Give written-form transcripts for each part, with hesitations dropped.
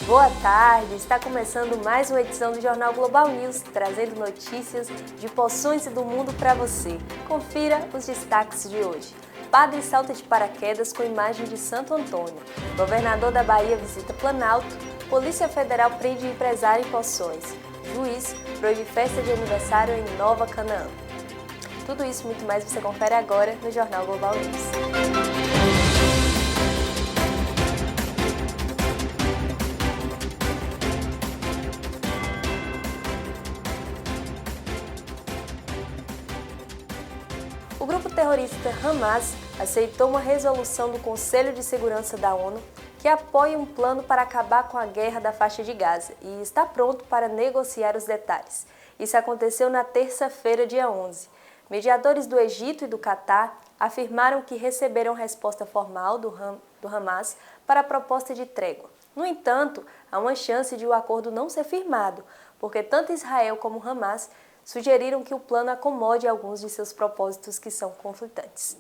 Boa tarde, está começando mais uma edição do Jornal Global News, trazendo notícias de Poções e do mundo para você. Confira os destaques de hoje. Padre salta de paraquedas com imagem de Santo Antônio. Governador da Bahia visita Planalto. Polícia Federal prende empresário em Poções. Juiz proíbe festa de aniversário em Nova Canaã. Tudo isso e muito mais você confere agora no Jornal Global News. O grupo terrorista Hamas aceitou uma resolução do Conselho de Segurança da ONU que apoia um plano para acabar com a guerra da faixa de Gaza e está pronto para negociar os detalhes. Isso aconteceu na terça-feira, dia 11. Mediadores do Egito e do Catar afirmaram que receberam resposta formal do Hamas para a proposta de trégua. No entanto, há uma chance de o acordo não ser firmado, porque tanto Israel como Hamas sugeriram que o plano acomode alguns de seus propósitos que são conflitantes.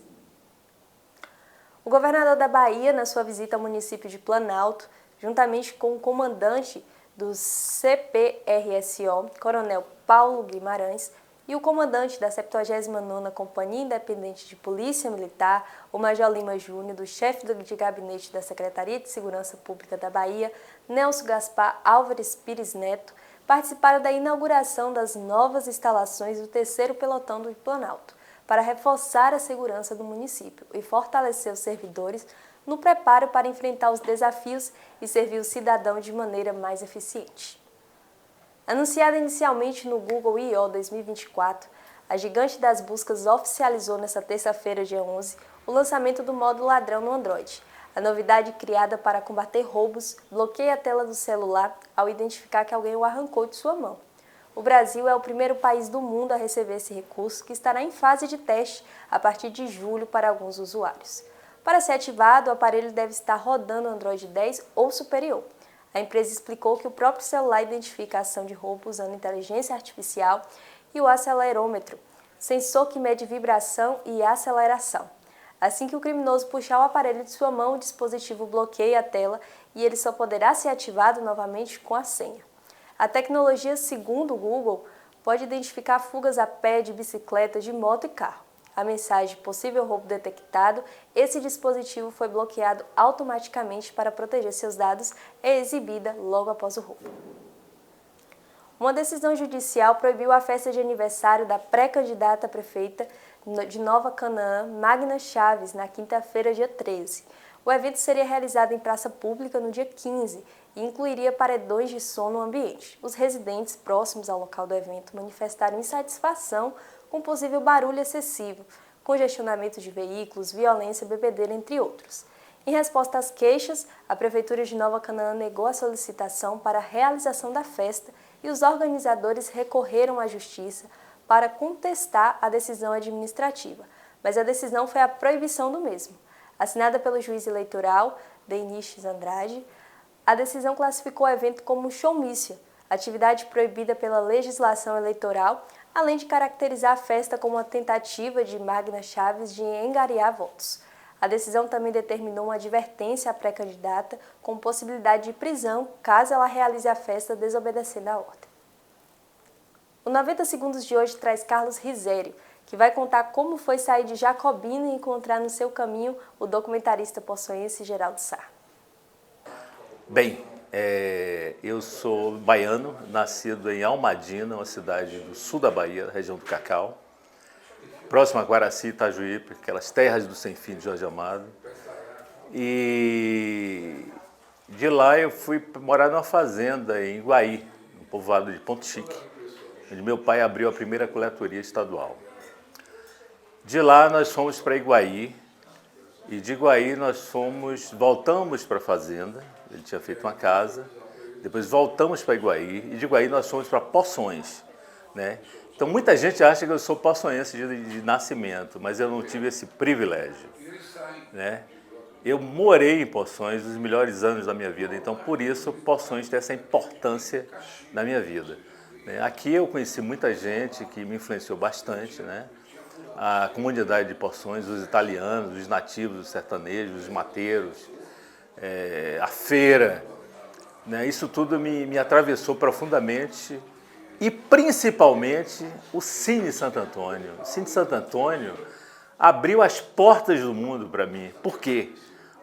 O governador da Bahia, na sua visita ao município de Planalto, juntamente com o comandante do CPRSO, Coronel Paulo Guimarães, e o comandante da 79ª Companhia Independente de Polícia Militar, o Major Lima Júnior, do chefe de gabinete da Secretaria de Segurança Pública da Bahia, Nelson Gaspar Álvares Pires Neto, participaram da inauguração das novas instalações do 3º Pelotão do Planalto, para reforçar a segurança do município e fortalecer os servidores no preparo para enfrentar os desafios e servir o cidadão de maneira mais eficiente. Anunciada inicialmente no Google I/O 2024, a gigante das buscas oficializou nesta terça-feira, dia 11, o lançamento do modo ladrão no Android. A novidade criada para combater roubos bloqueia a tela do celular ao identificar que alguém o arrancou de sua mão. O Brasil é o primeiro país do mundo a receber esse recurso, que estará em fase de teste a partir de julho para alguns usuários. Para ser ativado, o aparelho deve estar rodando Android 10 ou superior. A empresa explicou que o próprio celular identifica a ação de roubo usando inteligência artificial e o acelerômetro, sensor que mede vibração e aceleração. Assim que o criminoso puxar o aparelho de sua mão, o dispositivo bloqueia a tela e ele só poderá ser ativado novamente com a senha. A tecnologia, segundo o Google, pode identificar fugas a pé, de bicicleta, de moto e carro. A mensagem "possível roubo detectado", esse dispositivo foi bloqueado automaticamente para proteger seus dados, é exibida logo após o roubo. Uma decisão judicial proibiu a festa de aniversário da pré-candidata a prefeita de Nova Canaã, Magna Chaves, na quinta-feira, dia 13. O evento seria realizado em praça pública no dia 15 e incluiria paredões de som no ambiente. Os residentes próximos ao local do evento manifestaram insatisfação com possível barulho excessivo, congestionamento de veículos, violência, bebedeira, entre outros. Em resposta às queixas, a Prefeitura de Nova Canaã negou a solicitação para a realização da festa e os organizadores recorreram à Justiça para contestar a decisão administrativa, mas a decisão foi a proibição do mesmo. Assinada pelo juiz eleitoral, Denis Andrade, a decisão classificou o evento como showmício, atividade proibida pela legislação eleitoral, além de caracterizar a festa como uma tentativa de Magna Chaves de angariar votos. A decisão também determinou uma advertência à pré-candidata com possibilidade de prisão caso ela realize a festa desobedecendo a ordem. O 90 Segundos de hoje traz Carlos Rizério, que vai contar como foi sair de Jacobina e encontrar no seu caminho o documentarista poçoense Geraldo Sá. Bem, eu sou baiano, nascido em Almadina, uma cidade do sul da Bahia, região do Cacau, próximo a Guaraci, Itajuípe, aquelas terras do sem fim de Jorge Amado. E de lá eu fui morar numa fazenda em Iguaí, no povoado de Ponto Chique, onde meu pai abriu a primeira coletoria estadual. De lá nós fomos para Iguaí, e de Iguaí voltamos para a fazenda, ele tinha feito uma casa, depois voltamos para Iguaí, e de Iguaí nós fomos para Poções, né? Então muita gente acha que eu sou poçonhense de nascimento, mas eu não tive esse privilégio, né? Eu morei em Poções os melhores anos da minha vida, então por isso Poções tem essa importância na minha vida. Aqui eu conheci muita gente que me influenciou bastante, né? A comunidade de Poções, os italianos, os nativos, os sertanejos, os mateiros, a feira, né? Isso tudo me atravessou profundamente e principalmente o Cine Santo Antônio. O Cine Santo Antônio abriu as portas do mundo para mim. Por quê?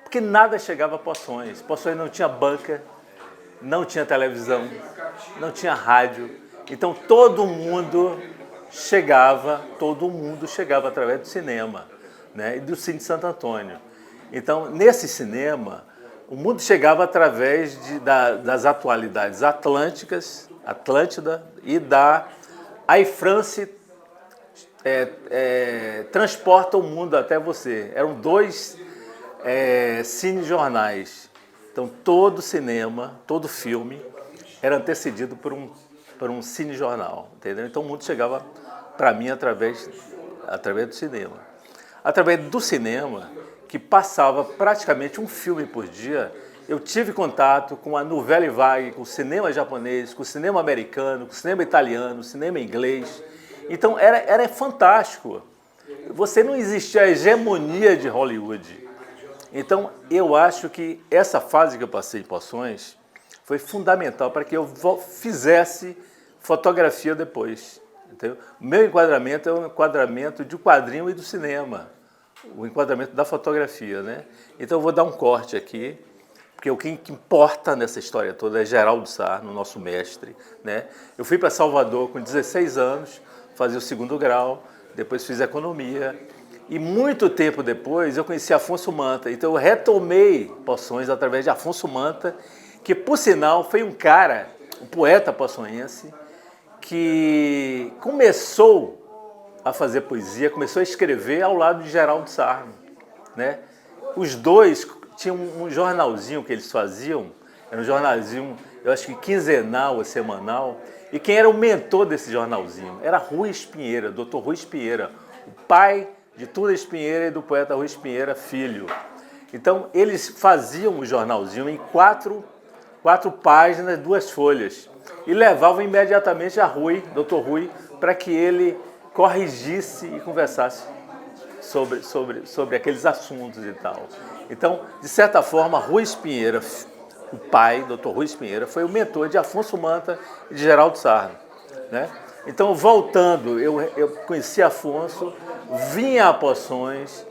Porque nada chegava a Poções. Poções não tinha banca, não tinha televisão, não tinha rádio. Então todo mundo chegava através do cinema, né? E do Cine Santo Antônio. Então, nesse cinema, o mundo chegava através das atualidades Atlântida e da Air France transporta o mundo até você. Eram dois cinejornais. Então, todo cinema, todo filme era antecedido por um cinejornal, entendeu? Então, o mundo chegava para mim através do cinema. Através do cinema, que passava praticamente um filme por dia, eu tive contato com a Nouvelle Vague, com o cinema japonês, com o cinema americano, com o cinema italiano, o cinema inglês. Então, era fantástico. Você não existia a hegemonia de Hollywood. Então, eu acho que essa fase que eu passei em Poções foi fundamental para que eu fizesse fotografia depois. Entendeu? O meu enquadramento é um enquadramento de quadrinho e do cinema, o enquadramento da fotografia, né? Então, eu vou dar um corte aqui, porque o que importa nessa história toda é Geraldo Sarno, nosso mestre, né? Eu fui para Salvador com 16 anos, fazer o 2º grau, depois fiz economia, e muito tempo depois eu conheci Afonso Manta. Então eu retomei Poções através de Afonso Manta, que por sinal foi um cara, um poeta poçonhense, que começou a fazer poesia, começou a escrever ao lado de Geraldo Sarno, né? Os dois tinham um jornalzinho que eles faziam, era um jornalzinho, eu acho que quinzenal ou semanal, e quem era o mentor desse jornalzinho? Era Rui Espinheira, Dr. Rui Espinheira, o pai de Tuda Espinheira e do poeta Rui Espinheira, filho. Então, eles faziam o jornalzinho em quatro páginas, 2 folhas, e levavam imediatamente a Rui, Dr. Rui, para que ele corrigisse e conversasse sobre aqueles assuntos e tal. Então, de certa forma, Rui Espinheira, o pai, Dr. Rui Espinheira, foi o mentor de Afonso Manta e de Geraldo Sarno, né? Então, voltando, eu conheci Afonso, vinha a Poções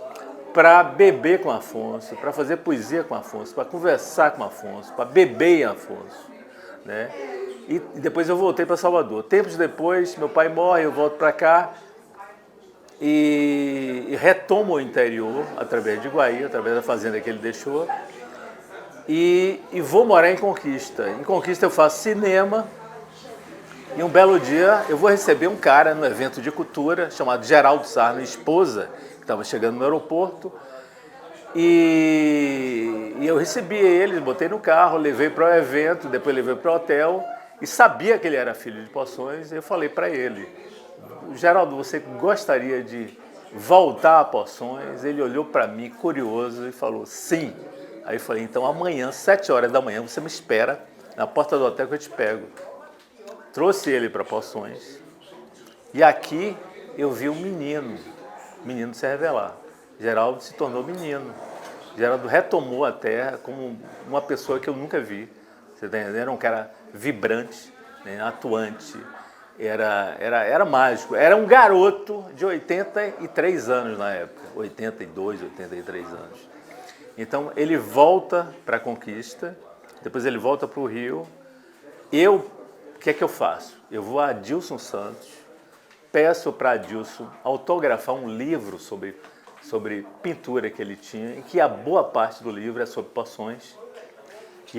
para beber com Afonso, para fazer poesia com Afonso, para conversar com Afonso, para beber em Afonso, né? E depois eu voltei para Salvador. Tempos depois, meu pai morre, eu volto para cá e retomo o interior através de Iguaí, através da fazenda que ele deixou, e vou morar em Conquista. Em Conquista eu faço cinema e um belo dia eu vou receber um cara no evento de cultura chamado Geraldo Sarno, esposa, que estava chegando no aeroporto, e eu recebi ele, botei no carro, levei para o evento, depois levei para o hotel, e sabia que ele era filho de Poções, e eu falei para ele: Geraldo, você gostaria de voltar a Poções? Ele olhou para mim, curioso, e falou: sim. Aí eu falei: então amanhã, 7 horas da manhã, você me espera na porta do hotel que eu te pego. Trouxe ele para Poções, e aqui eu vi um menino se revelar. Geraldo se tornou menino. Geraldo retomou a terra como uma pessoa que eu nunca vi. Você está entendendo? Era um cara vibrante, né, atuante, era mágico. Era um garoto de 83 anos na época, 82, 83 anos. Então, ele volta para a Conquista, depois ele volta para o Rio. O que é que eu faço? Eu vou a Adilson Santos, peço para Adilson autografar um livro sobre pintura que ele tinha, em que a boa parte do livro é sobre Poções. E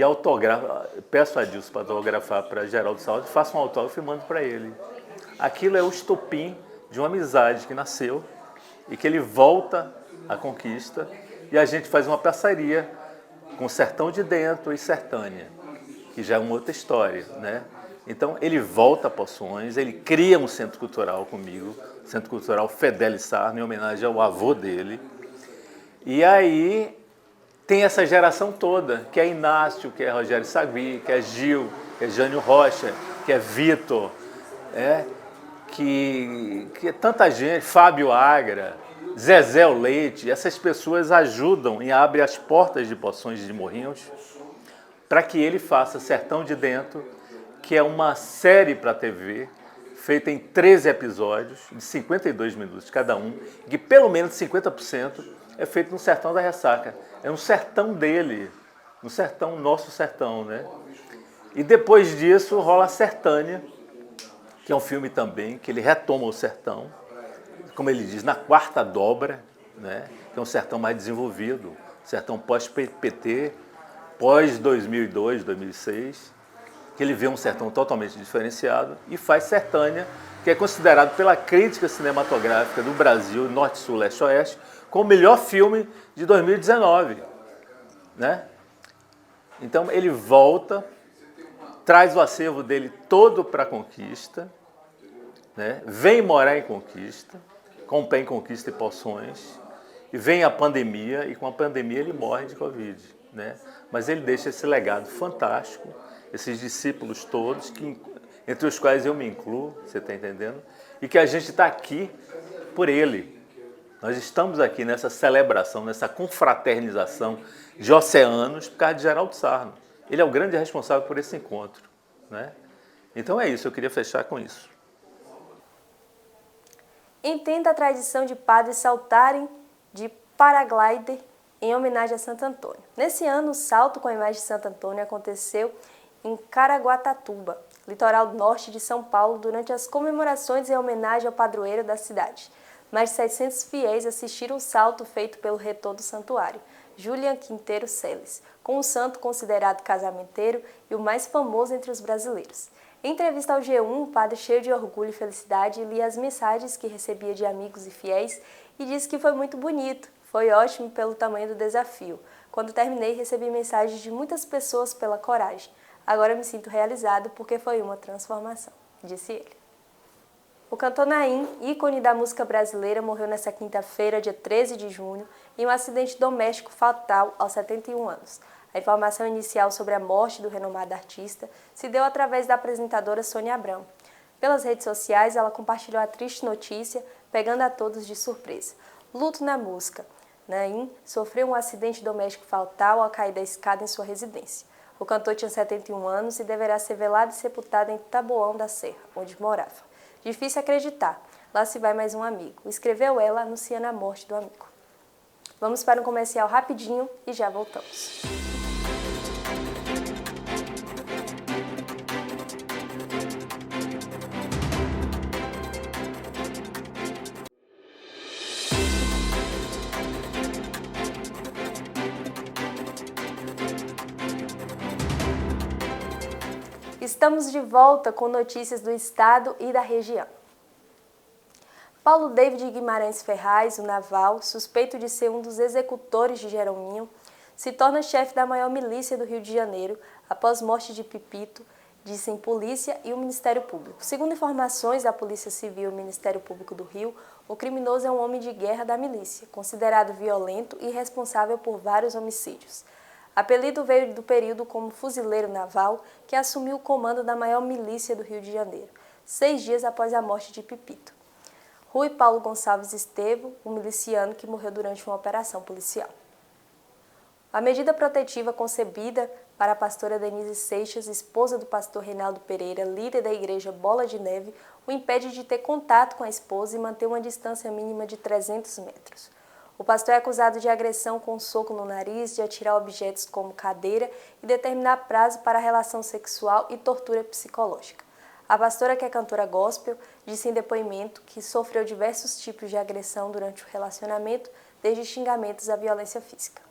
peço a Adilson para autografar para Geraldo Sarno, faço um autógrafo e mando para ele. Aquilo é o estopim de uma amizade que nasceu e que ele volta à Conquista e a gente faz uma parceria com Sertão de Dentro e Sertânia, que já é uma outra história, né? Então, ele volta a Poções, ele cria um centro cultural comigo, o Centro Cultural Fedele Sarno, em homenagem ao avô dele. E aí tem essa geração toda, que é Inácio, que é Rogério Sagui, que é Gil, que é Jânio Rocha, que é Vitor, que é tanta gente, Fábio Agra, Zezé Leite. Essas pessoas ajudam e abrem as portas de Poções de Morrinhos para que ele faça Sertão de Dentro, que é uma série para a TV, feita em 13 episódios, de 52 minutos cada um, que pelo menos 50% é feito no Sertão da Ressaca. É um sertão dele, um sertão, nosso sertão, né? E depois disso rola Sertânia, que é um filme também, que ele retoma o sertão, como ele diz, na quarta dobra, né? Que é um sertão mais desenvolvido, sertão pós-PT, pós-2002, 2006, que ele vê um sertão totalmente diferenciado, e faz Sertânia, que é considerado pela crítica cinematográfica do Brasil, Norte, Sul, Leste, Oeste, como o melhor filme de 2019, né? Então ele volta, traz o acervo dele todo para a Conquista, né? Vem morar em Conquista, com pé em Conquista e Poções, e vem a pandemia, e com a pandemia ele morre de Covid, né? Mas ele deixa esse legado fantástico, esses discípulos todos, entre os quais eu me incluo, você está entendendo? E que a gente está aqui por ele. Nós estamos aqui nessa celebração, nessa confraternização de oceanos por causa de Geraldo Sarno. Ele é o grande responsável por esse encontro, né? Então é isso, eu queria fechar com isso. Entenda a tradição de padres saltarem de paraglider em homenagem a Santo Antônio. Nesse ano, o salto com a imagem de Santo Antônio aconteceu em Caraguatatuba, litoral norte de São Paulo, durante as comemorações em homenagem ao padroeiro da cidade. Mais de 700 fiéis assistiram o salto feito pelo reitor do santuário, Julian Quinteiro Celes, com o santo considerado casamenteiro e o mais famoso entre os brasileiros. Em entrevista ao G1, o padre, cheio de orgulho e felicidade, lia as mensagens que recebia de amigos e fiéis e disse que foi muito bonito, foi ótimo pelo tamanho do desafio. Quando terminei, recebi mensagens de muitas pessoas pela coragem. Agora me sinto realizado porque foi uma transformação, disse ele. O cantor Naim, ícone da música brasileira, morreu nesta quinta-feira, dia 13 de junho, em um acidente doméstico fatal aos 71 anos. A informação inicial sobre a morte do renomado artista se deu através da apresentadora Sônia Abrão. Pelas redes sociais, ela compartilhou a triste notícia, pegando a todos de surpresa. Luto na música. Naim sofreu um acidente doméstico fatal ao cair da escada em sua residência. O cantor tinha 71 anos e deverá ser velado e sepultado em Taboão da Serra, onde morava. Difícil acreditar. Lá se vai mais um amigo. Escreveu ela anunciando a morte do amigo. Vamos para um comercial rapidinho e já voltamos. Estamos de volta com notícias do estado e da região. Paulo David Guimarães Ferraz, o naval, suspeito de ser um dos executores de Jerominho, se torna chefe da maior milícia do Rio de Janeiro após morte de Pipito, dizem polícia e o Ministério Público. Segundo informações da Polícia Civil e o Ministério Público do Rio, o criminoso é um homem de guerra da milícia, considerado violento e responsável por vários homicídios. Apelido veio do período como fuzileiro naval, que assumiu o comando da maior milícia do Rio de Janeiro, 6 dias após a morte de Pipito. Rui Paulo Gonçalves Estevo, um miliciano que morreu durante uma operação policial. A medida protetiva concebida para a pastora Denise Seixas, esposa do pastor Reinaldo Pereira, líder da igreja Bola de Neve, o impede de ter contato com a esposa e manter uma distância mínima de 300 metros. O pastor é acusado de agressão com um soco no nariz, de atirar objetos como cadeira e determinar prazo para relação sexual e tortura psicológica. A pastora, que é cantora gospel, disse em depoimento que sofreu diversos tipos de agressão durante o relacionamento, desde xingamentos à violência física.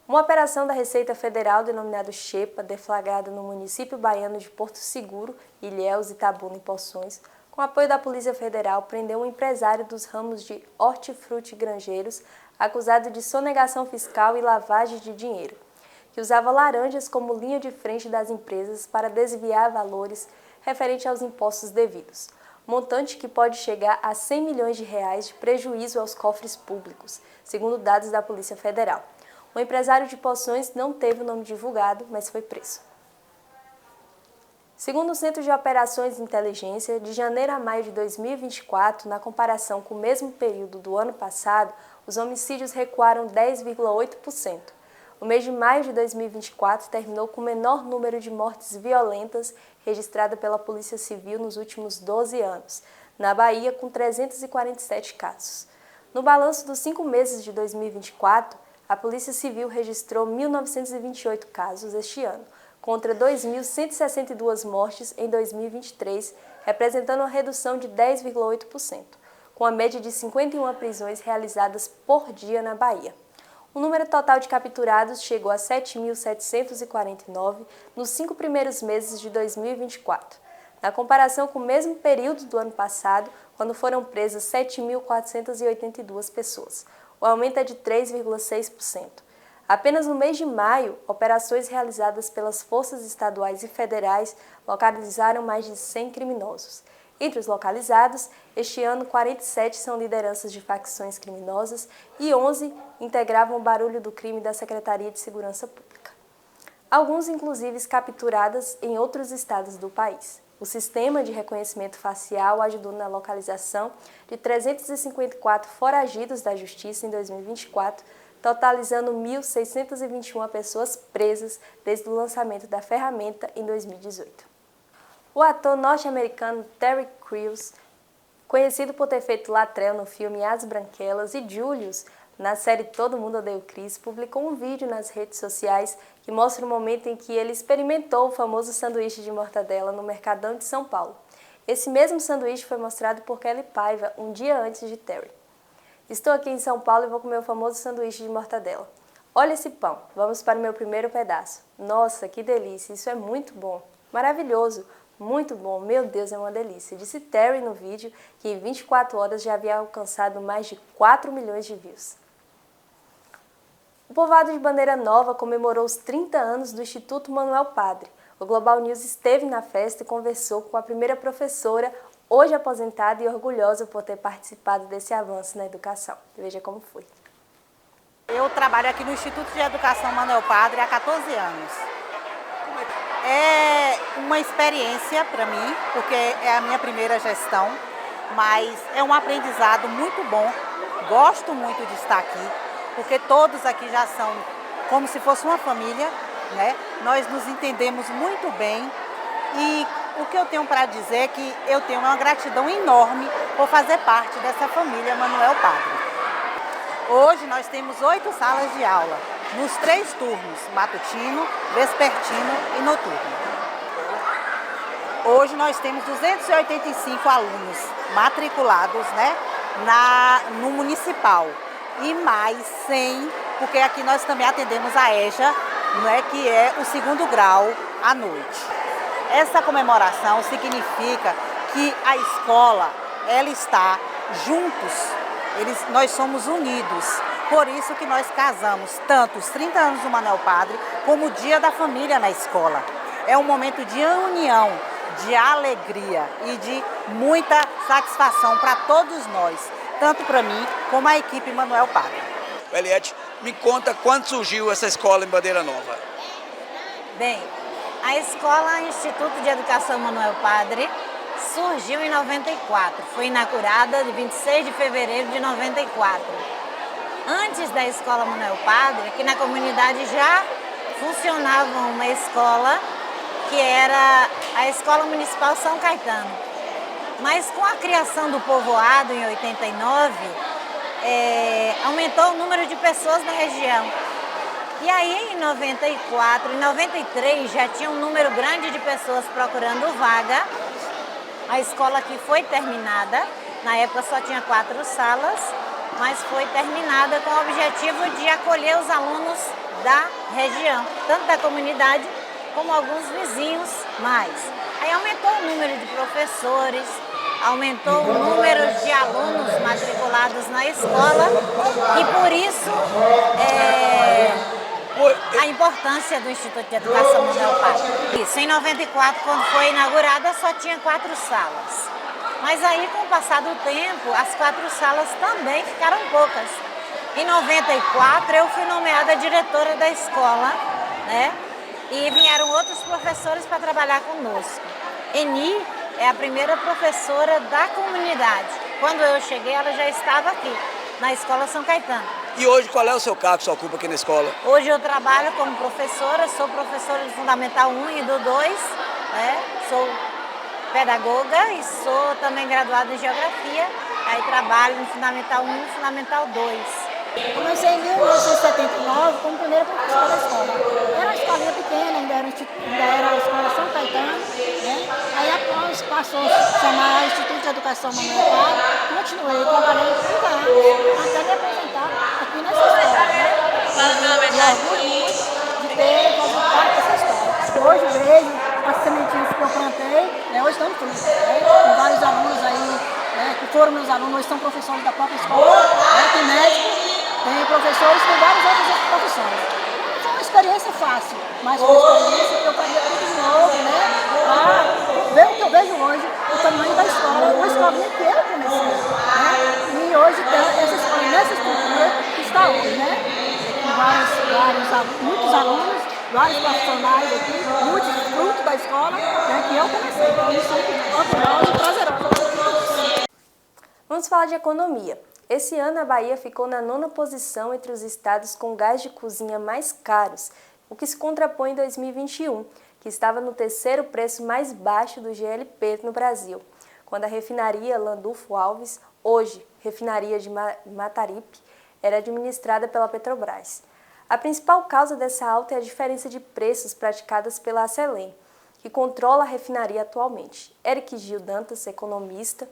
Uma operação da Receita Federal, denominada Xepa, deflagrada no município baiano de Porto Seguro, Ilhéus, Itabuna e Poções, com apoio da Polícia Federal, prendeu um empresário dos ramos de hortifruti granjeiros, acusado de sonegação fiscal e lavagem de dinheiro, que usava laranjas como linha de frente das empresas para desviar valores referente aos impostos devidos, montante que pode chegar a 100 milhões de reais de prejuízo aos cofres públicos, segundo dados da Polícia Federal. O empresário de Poções não teve o nome divulgado, mas foi preso. Segundo o Centro de Operações de Inteligência, de janeiro a maio de 2024, na comparação com o mesmo período do ano passado, os homicídios recuaram 10,8%. O mês de maio de 2024 terminou com o menor número de mortes violentas registrada pela Polícia Civil nos últimos 12 anos, na Bahia, com 347 casos. No balanço dos 5 meses de 2024, a Polícia Civil registrou 1.928 casos este ano, contra 2.162 mortes em 2023, representando uma redução de 10,8%, com a média de 51 prisões realizadas por dia na Bahia. O número total de capturados chegou a 7.749 nos 5 primeiros meses de 2024, na comparação com o mesmo período do ano passado, quando foram presas 7.482 pessoas. O aumento é de 3,6%. Apenas no mês de maio, operações realizadas pelas forças estaduais e federais localizaram mais de 100 criminosos. Entre os localizados, este ano 47 são lideranças de facções criminosas e 11 integravam o barulho do crime da Secretaria de Segurança Pública. Alguns, inclusive, capturadas em outros estados do país. O sistema de reconhecimento facial ajudou na localização de 354 foragidos da Justiça em 2024, totalizando 1.621 pessoas presas desde o lançamento da ferramenta em 2018. O ator norte-americano Terry Crews, conhecido por ter feito Latrell no filme As Branquelas e Julius na série Todo Mundo Odeia o Chris, publicou um vídeo nas redes sociais que mostra o momento em que ele experimentou o famoso sanduíche de mortadela no Mercadão de São Paulo. Esse mesmo sanduíche foi mostrado por Kelly Paiva um dia antes de Terry. Estou aqui em São Paulo e vou comer o famoso sanduíche de mortadela. Olha esse pão, vamos para o meu primeiro pedaço. Nossa, que delícia, isso é muito bom, maravilhoso. Muito bom, meu Deus, é uma delícia, disse Terry no vídeo, que em 24 horas já havia alcançado mais de 4 milhões de views. O povoado de Bandeira Nova comemorou os 30 anos do Instituto Manuel Padre. O Global News esteve na festa e conversou com a primeira professora, hoje aposentada e orgulhosa por ter participado desse avanço na educação. Veja como foi. Eu trabalho aqui no Instituto de Educação Manuel Padre há 14 anos. É uma experiência para mim, porque é a minha primeira gestão, mas é um aprendizado muito bom. Gosto muito de estar aqui, porque todos aqui já são como se fosse uma família, né? Nós nos entendemos muito bem e o que eu tenho para dizer é que eu tenho uma gratidão enorme por fazer parte dessa família Manuel Padre. Hoje nós temos 8 salas de aula, nos 3 turnos, matutino, vespertino e noturno. Hoje nós temos 285 alunos matriculados, né, no municipal e mais 100, porque aqui nós também atendemos a EJA, né, que é o 2º grau à noite. Essa comemoração significa que a escola ela está juntos, nós somos unidos. Por isso que nós casamos tanto os 30 anos do Manuel Padre como o Dia da Família na escola. É um momento de união, de alegria e de muita satisfação para todos nós, tanto para mim como a equipe Manuel Padre. Eliette, me conta quando surgiu essa escola em Bandeira Nova. Bem, a escola Instituto de Educação Manuel Padre surgiu em 94, foi inaugurada de 26 de fevereiro de 94. Antes da Escola Manuel Padre, aqui na comunidade já funcionava uma escola que era a Escola Municipal São Caetano. Mas com a criação do povoado em 89, aumentou o número de pessoas na região. E aí em 94, em 93 já tinha um número grande de pessoas procurando vaga. A escola aqui foi terminada, na época só tinha 4 salas, mas foi terminada com o objetivo de acolher os alunos da região, tanto da comunidade como alguns vizinhos mais. Aí aumentou o número de professores, aumentou o número de alunos matriculados na escola e por isso a importância do Instituto de Educação Manuel Padre. Isso, em 94, quando foi inaugurada, só tinha 4 salas. Mas aí, com o passar do tempo, as 4 salas também ficaram poucas. Em 94, eu fui nomeada diretora da escola, né? E vieram outros professores para trabalhar conosco. Eni é a primeira professora da comunidade. Quando eu cheguei, ela já estava aqui, na Escola São Caetano. E hoje, qual é o seu cargo que você ocupa aqui na escola? Hoje eu trabalho como professora, sou professora do Fundamental 1 e do 2, né? Sou pedagoga e sou também graduada em Geografia, aí trabalho no Fundamental 1 e no Fundamental 2. Comecei em 1979 como primeira professora da escola. Era uma escolinha pequena, ainda era a escola São Caetano, né? Aí após passou a chamar Instituto de Educação Manuel Prado, continuei trabalhando 30 anos até me apresentar aqui nessa escola, né? E orgulho muito de ter feito parte dessa escola. Hoje vejo as sementinhas que eu plantei, né? Hoje estão tudo, né? Com vários alunos aí, né? Que foram meus alunos, hoje são professores da própria escola, né? Tem médicos, tem professores, tem várias outras profissões. Não foi uma experiência fácil, mas foi uma experiência que eu faria tudo de novo, né? Para ver o que eu vejo hoje, o tamanho da escola, uma escolinha que eu comecei, né? E hoje tem essa escola nessa estrutura que está hoje, né? Com muitos alunos, vários profissionais aqui, muitos frutos da escola, né? Que eu comecei. Então, isso é orgulhoso e prazeroso. Vamos falar de economia. Esse ano, a Bahia ficou na 9ª posição entre os estados com gás de cozinha mais caros, o que se contrapõe em 2021, que estava no 3º preço mais baixo do GLP no Brasil, quando a refinaria Landulfo Alves, hoje refinaria de Mataripe, era administrada pela Petrobras. A principal causa dessa alta é a diferença de preços praticadas pela Acelen, que controla a refinaria atualmente. Eric Gil Dantas, economista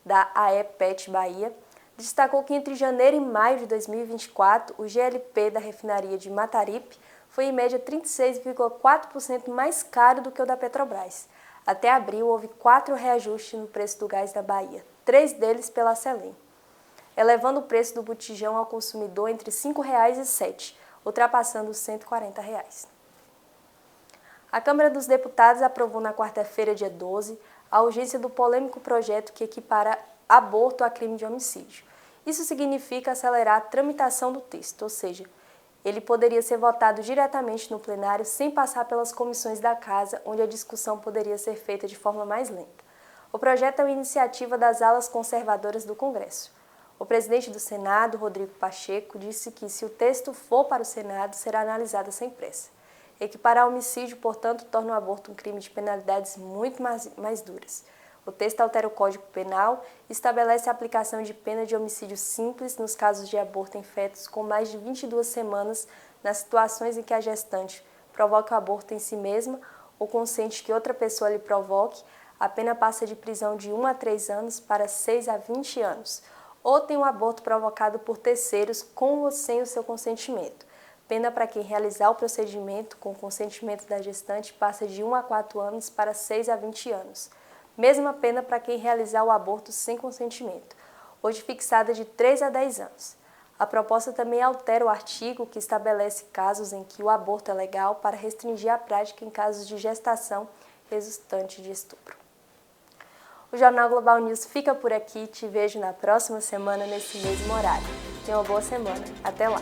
da AEPET Bahia, destacou que entre janeiro e maio de 2024, o GLP da refinaria de Mataripe foi em média 36,4% mais caro do que o da Petrobras. Até abril, houve 4 reajustes no preço do gás da Bahia, 3 deles pela Acelen, elevando o preço do botijão ao consumidor entre R$ 5,00 e R$ 7,00, ultrapassando os R$ 140. A Câmara dos Deputados aprovou na quarta-feira, dia 12, a urgência do polêmico projeto que equipara aborto a crime de homicídio. Isso significa acelerar a tramitação do texto, ou seja, ele poderia ser votado diretamente no plenário sem passar pelas comissões da Casa, onde a discussão poderia ser feita de forma mais lenta. O projeto é uma iniciativa das alas conservadoras do Congresso. O presidente do Senado, Rodrigo Pacheco, disse que, se o texto for para o Senado, será analisado sem pressa. Equiparar homicídio, portanto, torna o aborto um crime de penalidades muito mais duras. O texto altera o Código Penal e estabelece a aplicação de pena de homicídio simples nos casos de aborto em fetos com mais de 22 semanas, nas situações em que a gestante provoca o aborto em si mesma ou consente que outra pessoa lhe provoque. A pena passa de prisão de 1 a 3 anos para 6 a 20 anos. Ou tem um aborto provocado por terceiros com ou sem o seu consentimento. Pena para quem realizar o procedimento com o consentimento da gestante passa de 1 a 4 anos para 6 a 20 anos. Mesma pena para quem realizar o aborto sem consentimento, hoje fixada de 3 a 10 anos. A proposta também altera o artigo que estabelece casos em que o aborto é legal para restringir a prática em casos de gestação resultante de estupro. O Jornal Global News fica por aqui. Te vejo na próxima semana nesse mesmo horário. Tenha uma boa semana. Até lá!